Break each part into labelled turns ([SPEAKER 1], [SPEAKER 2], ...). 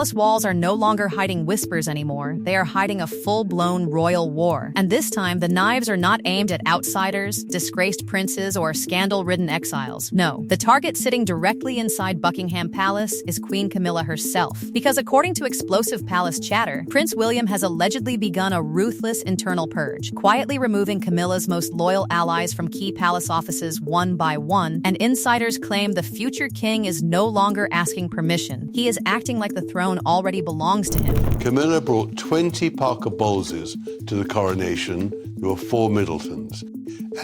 [SPEAKER 1] palace walls are no longer hiding whispers anymore. They are hiding a full-blown royal war. And this time, the knives are not aimed at outsiders, disgraced princes, or scandal-ridden exiles. No, the target sitting directly inside Buckingham Palace is Queen Camilla herself. Because according to explosive palace chatter, Prince William has allegedly begun a ruthless internal purge, quietly removing Camilla's most loyal allies from key palace offices one by one, and insiders claim the future king is no longer asking permission. He is acting like the throne already belongs to him.
[SPEAKER 2] Camilla brought 20 Parker Bowleses to the coronation. There were 4 Middletons.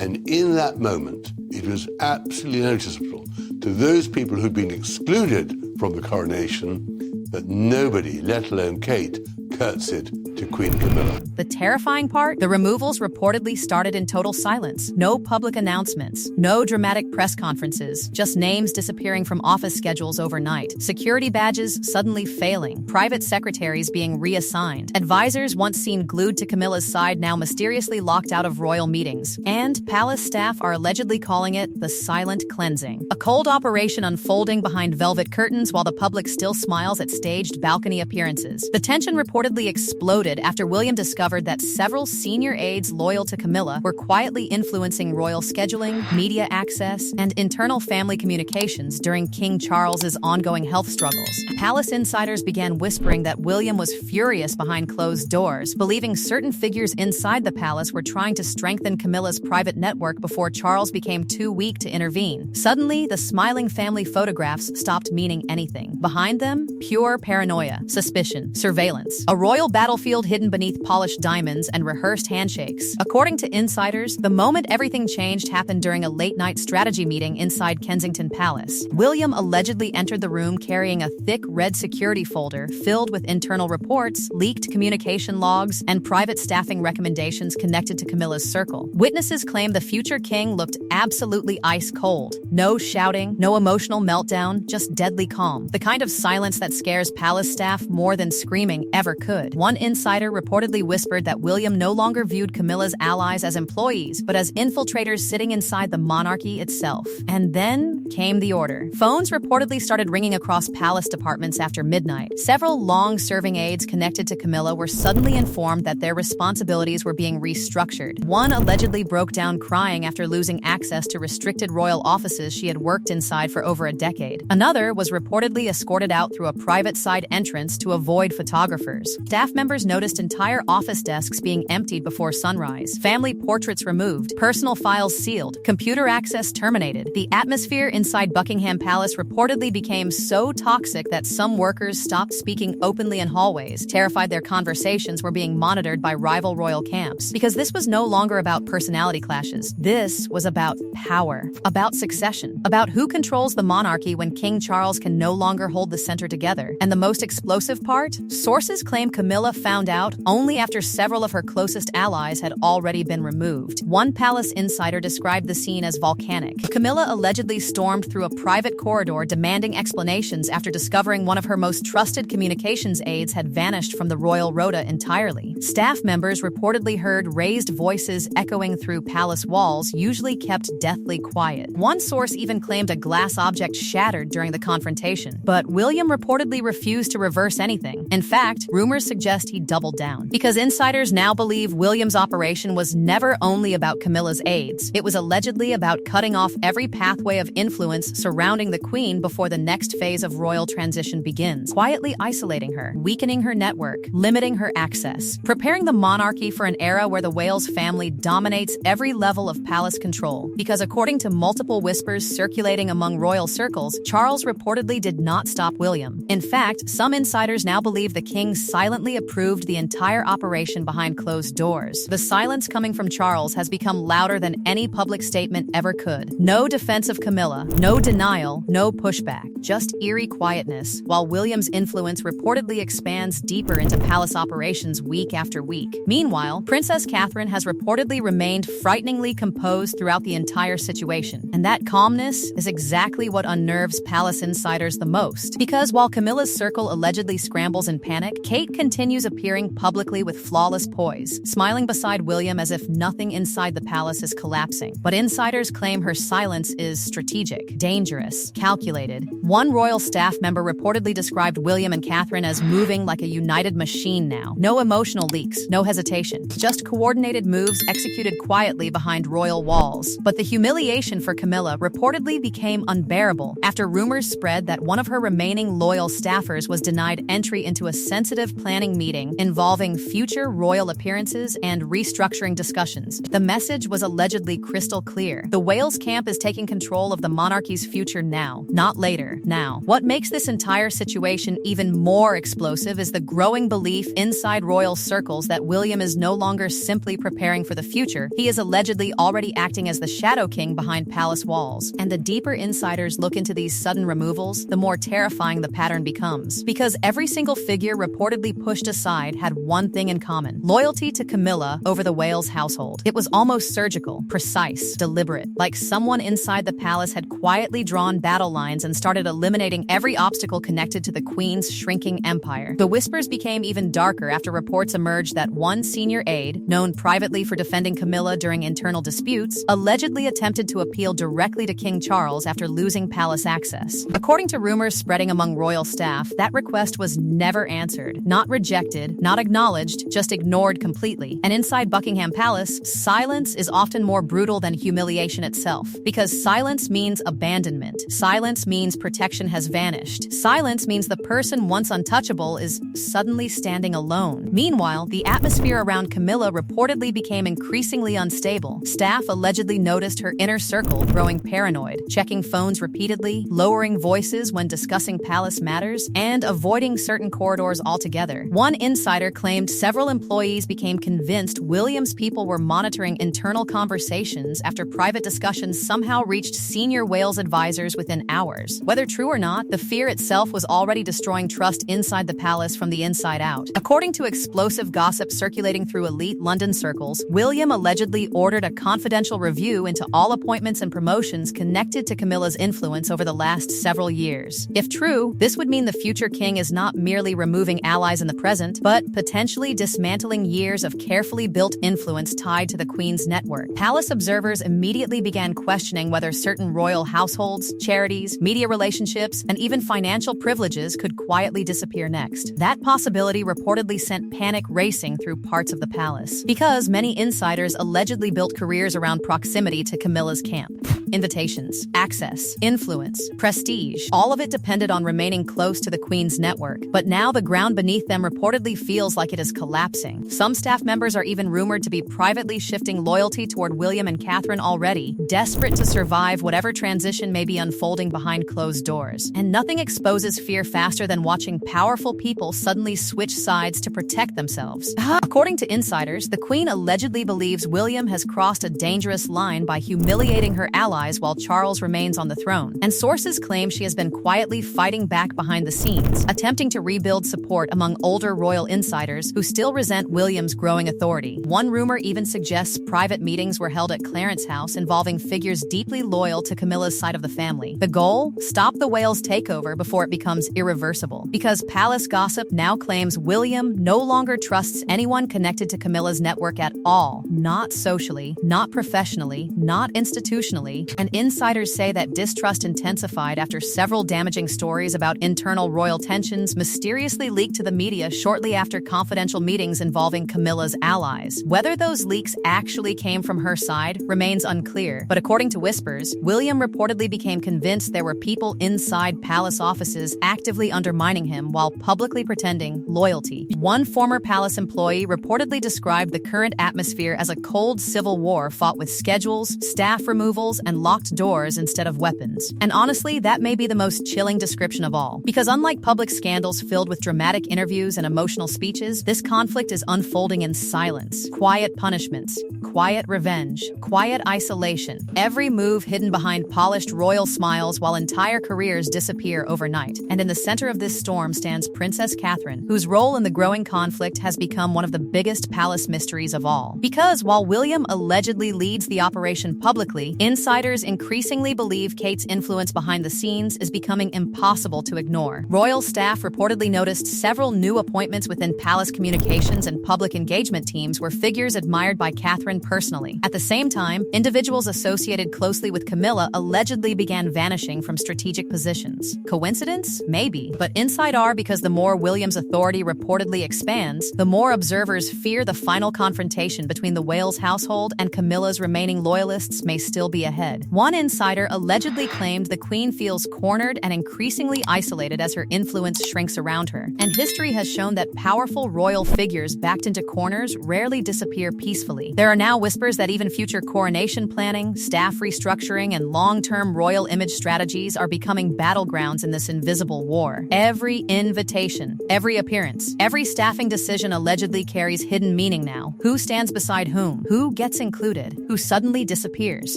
[SPEAKER 2] And in that moment, it was absolutely noticeable to those people who'd been excluded from the coronation that nobody, let alone Kate, curtsied to Queen Camilla.
[SPEAKER 1] The terrifying part? The removals reportedly started in total silence. No public announcements, no dramatic press conferences, just names disappearing from office schedules overnight, security badges suddenly failing, private secretaries being reassigned, advisors once seen glued to Camilla's side now mysteriously locked out of royal meetings, and palace staff are allegedly calling it the silent cleansing. A cold operation unfolding behind velvet curtains while the public still smiles at staged balcony appearances. The tension reportedly exploded after William discovered that several senior aides loyal to Camilla were quietly influencing royal scheduling, media access, and internal family communications during King Charles's ongoing health struggles. Palace insiders began whispering that William was furious behind closed doors, believing certain figures inside the palace were trying to strengthen Camilla's private network before Charles became too weak to intervene. Suddenly, the smiling family photographs stopped meaning anything. Behind them, pure paranoia, suspicion, surveillance. A royal battlefield hidden beneath polished diamonds and rehearsed handshakes. According to insiders, the moment everything changed happened during a late-night strategy meeting inside Kensington Palace. William allegedly entered the room carrying a thick red security folder filled with internal reports, leaked communication logs, and private staffing recommendations connected to Camilla's circle. Witnesses claim the future king looked absolutely ice-cold. No shouting, no emotional meltdown, just deadly calm. The kind of silence that scares palace staff more than screaming ever could. One insider reportedly whispered that William no longer viewed Camilla's allies as employees, but as infiltrators sitting inside the monarchy itself. And then came the order. Phones reportedly started ringing across palace departments after midnight. Several long-serving aides connected to Camilla were suddenly informed that their responsibilities were being restructured. One allegedly broke down crying after losing access to restricted royal offices she had worked inside for over a decade. Another was reportedly escorted out through a private side entrance to avoid photographers. Staff members noticed entire office desks being emptied before sunrise, family portraits removed, personal files sealed, computer access terminated. The atmosphere inside Buckingham Palace reportedly became so toxic that some workers stopped speaking openly in hallways, terrified their conversations were being monitored by rival royal camps. Because this was no longer about personality clashes. This was about power, about succession, about who controls the monarchy when King Charles can no longer hold the center together. And the most explosive part? Sources claim Camilla found out only after several of her closest allies had already been removed. One palace insider described the scene as volcanic. Camilla allegedly stormed through a private corridor demanding explanations after discovering one of her most trusted communications aides had vanished from the royal rota entirely. Staff members reportedly heard raised voices echoing through palace walls, usually kept deathly quiet. One source even claimed a glass object shattered during the confrontation. But William reportedly refused to reverse anything. In fact, rumors suggest he doubled down. Because insiders now believe William's operation was never only about Camilla's aides. It was allegedly about cutting off every pathway of influence surrounding the Queen before the next phase of royal transition begins, quietly isolating her, weakening her network, limiting her access, preparing the monarchy for an era where the Wales family dominates every level of palace control. Because according to multiple whispers circulating among royal circles, Charles reportedly did not stop William. In fact, some insiders now believe the king silently approved the entire operation behind closed doors. The silence coming from Charles has become louder than any public statement ever could. No defense of Camilla, no denial, no pushback, just eerie quietness, while William's influence reportedly expands deeper into palace operations week after week. Meanwhile, Princess Catherine has reportedly remained frighteningly composed throughout the entire situation. And that calmness is exactly what unnerves palace insiders the most. Because while Camilla's circle allegedly scrambles in panic, Kate continues appearing disappearing publicly with flawless poise, smiling beside William as if nothing inside the palace is collapsing. But insiders claim her silence is strategic, dangerous, calculated. One royal staff member reportedly described William and Catherine as moving like a united machine now. No emotional leaks, no hesitation, just coordinated moves executed quietly behind royal walls. But the humiliation for Camilla reportedly became unbearable after rumors spread that one of her remaining loyal staffers was denied entry into a sensitive planning meeting involving future royal appearances and restructuring discussions. The message was allegedly crystal clear. The Wales camp is taking control of the monarchy's future now, not later, now. What makes this entire situation even more explosive is the growing belief inside royal circles that William is no longer simply preparing for the future. He is allegedly already acting as the shadow king behind palace walls. And the deeper insiders look into these sudden removals, the more terrifying the pattern becomes. Because every single figure reportedly pushed aside had one thing in common: loyalty to Camilla over the Wales household. It was almost surgical, precise, deliberate, like someone inside the palace had quietly drawn battle lines and started eliminating every obstacle connected to the Queen's shrinking empire. The whispers became even darker after reports emerged that one senior aide, known privately for defending Camilla during internal disputes, allegedly attempted to appeal directly to King Charles after losing palace access. According to rumors spreading among royal staff, that request was never answered, not rejected, not acknowledged, just ignored completely. And inside Buckingham Palace, silence is often more brutal than humiliation itself, because silence means abandonment. Silence means protection has vanished. Silence means the person once untouchable is suddenly standing alone. Meanwhile, the atmosphere around Camilla reportedly became increasingly unstable. Staff allegedly noticed her inner circle growing paranoid, checking phones repeatedly, lowering voices when discussing palace matters, and avoiding certain corridors altogether. One insider claimed several employees became convinced William's people were monitoring internal conversations after private discussions somehow reached senior Wales advisors within hours. Whether true or not, the fear itself was already destroying trust inside the palace from the inside out. According to explosive gossip circulating through elite London circles, William allegedly ordered a confidential review into all appointments and promotions connected to Camilla's influence over the last several years. If true, this would mean the future king is not merely removing allies in the present, but potentially dismantling years of carefully built influence tied to the Queen's network. Palace observers immediately began questioning whether certain royal households, charities, media relationships, and even financial privileges could quietly disappear next. That possibility reportedly sent panic racing through parts of the palace, because many insiders allegedly built careers around proximity to Camilla's camp. Invitations, access, influence, prestige, all of it depended on remaining close to the Queen's network. But now the ground beneath them reportedly feels like it is collapsing. Some staff members are even rumored to be privately shifting loyalty toward William and Catherine already, desperate to survive whatever transition may be unfolding behind closed doors. And nothing exposes fear faster than watching powerful people suddenly switch sides to protect themselves. According to insiders, the Queen allegedly believes William has crossed a dangerous line by humiliating her allies while Charles remains on the throne. And sources claim she has been quietly fighting back behind the scenes, attempting to rebuild support among older royal insiders who still resent William's growing authority. One rumor even suggests private meetings were held at Clarence House involving figures deeply loyal to Camilla's side of the family. The goal? Stop the Wales takeover before it becomes irreversible. Because palace gossip now claims William no longer trusts anyone connected to Camilla's network at all. Not socially, not professionally, not institutionally. And insiders say that distrust intensified after several damaging stories about internal royal tensions mysteriously leaked to the media shortly after confidential meetings involving Camilla's allies. Whether those leaks actually came from her side remains unclear, but according to whispers, William reportedly became convinced there were people inside palace offices actively undermining him while publicly pretending loyalty. One former palace employee reportedly described the current atmosphere as a cold civil war fought with schedules, staff removals, and locked doors instead of weapons. And honestly, that may be the most chilling description of all. Because unlike public scandals filled with dramatic interviews and emotional speeches, this conflict is unfolding in silence. Quiet punishments, quiet revenge, quiet isolation. Every move hidden behind polished royal smiles while entire careers disappear overnight. And in the center of this storm stands Princess Catherine, whose role in the growing conflict has become one of the biggest palace mysteries of all. Because while William allegedly leads the operation publicly, insiders increasingly believe Kate's influence behind the scenes is becoming impossible to ignore. Royal staff reportedly noticed several new appointments within within palace communications and public engagement teams were figures admired by Catherine personally. At the same time, individuals associated closely with Camilla allegedly began vanishing from strategic positions. Coincidence? Maybe. But inside because the more William's authority reportedly expands, the more observers fear the final confrontation between the Wales household and Camilla's remaining loyalists may still be ahead. One insider allegedly claimed the Queen feels cornered and increasingly isolated as her influence shrinks around her. And history has shown that powerful royal figures backed into corners rarely disappear peacefully. There are now whispers that even future coronation planning, staff restructuring, and long-term royal image strategies are becoming battlegrounds in this invisible war. Every invitation, every appearance, every staffing decision allegedly carries hidden meaning now. Who stands beside whom? Who gets included? Who suddenly disappears?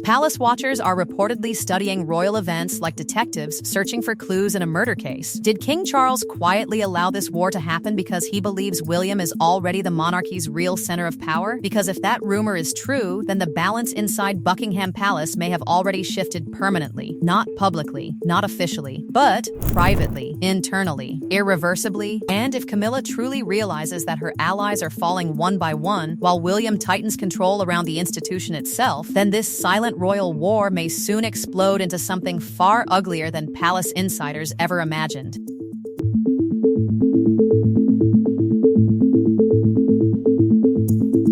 [SPEAKER 1] Palace watchers are reportedly studying royal events like detectives searching for clues in a murder case. Did King Charles quietly allow this war to happen because he believes William is already the monarchy's real center of power? Because if that rumor is true, then the balance inside Buckingham Palace may have already shifted permanently. Not publicly, not officially, but privately, internally, irreversibly. And if Camilla truly realizes that her allies are falling one by one, while William tightens control around the institution itself, then this silent royal war may soon explode into something far uglier than palace insiders ever imagined.